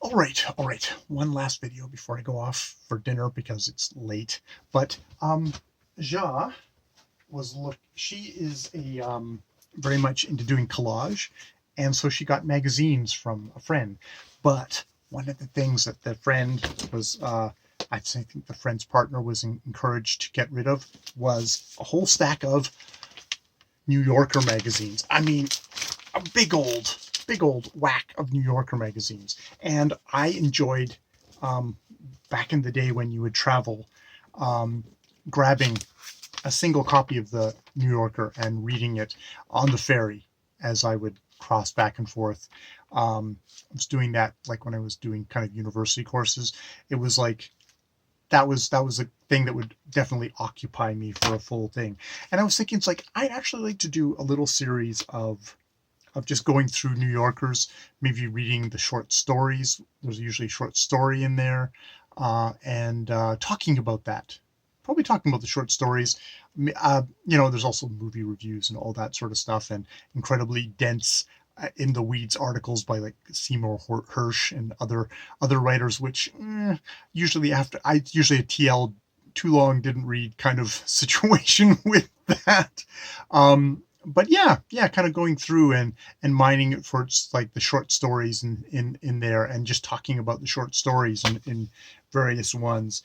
All right. One last video before I go off for dinner because it's late. But Ja she is a very much into doing collage, and so she got magazines from a friend. But one of the things that the friend was, I think the friend's partner was encouraged to get rid of was a whole stack of New Yorker magazines. I mean, a big old whack of New Yorker magazines. And I enjoyed, back in the day when you would travel, grabbing a single copy of the New Yorker and reading it on the ferry as I would cross back and forth. I was doing that like when I was doing kind of university courses. It was like that was a thing that would definitely occupy me for a full thing. And I was thinking, it's like, I'd actually like to do a little series of just going through New Yorkers, maybe reading the short stories. There's usually a short story in there, and talking about that. Probably talking about the short stories. There's also movie reviews and all that sort of stuff, and incredibly dense in the weeds articles by like Seymour Hersh and other writers, which usually a TL too long didn't read kind of situation with that. But yeah, kind of going through and mining it for like the short stories in there, and just talking about the short stories in various ones.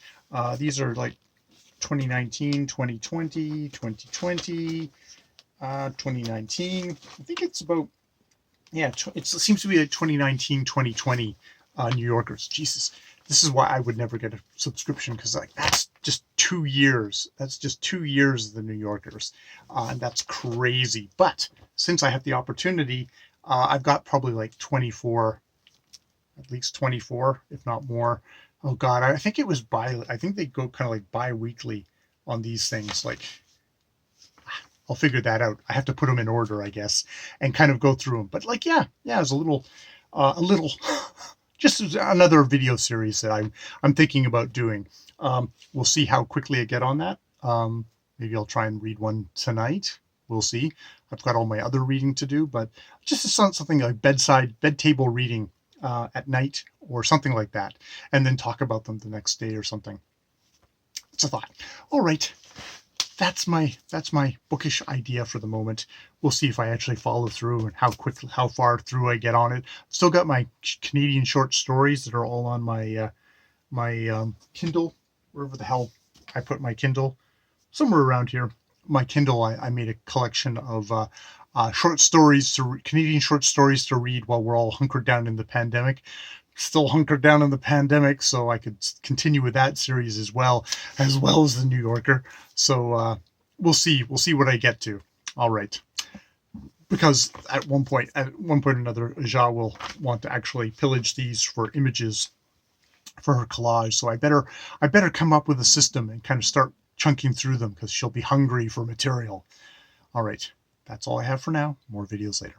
These are like 2019, 2020, 2020, 2019. I think it's about, it seems to be a 2019, 2020 New Yorkers. Jesus, this is why I would never get a subscription, because like that's just 2 years. That's just 2 years of the New Yorkers, and that's crazy. But since I have the opportunity, I've got probably like 24, at least 24, if not more. Oh God, I think it was I think they go kind of like bi-weekly on these things. Like, I'll figure that out. I have to put them in order, I guess, and kind of go through them. But like, it's a little, just another video series that I'm thinking about doing. We'll see how quickly I get on that. Maybe I'll try and read one tonight. We'll see. I've got all my other reading to do, but just something like bed table reading at night or something like that, and then talk about them the next day or something. It's a thought. All right. That's my bookish idea for the moment. We'll see if I actually follow through and how far through I get on it. Still got my Canadian short stories that are all on my Kindle, wherever the hell I put my Kindle, somewhere around here. My Kindle, I made a collection of Canadian short stories to read while we're all hunkered down in the pandemic. Still hunkered down in the pandemic, so I could continue with that series as well as the New Yorker. So we'll see what I get to. All right, because at one point or another, Ja will want to actually pillage these for images for her collage. So I better come up with a system and kind of start chunking through them, because she'll be hungry for material. All right, that's all I have for now. More videos later.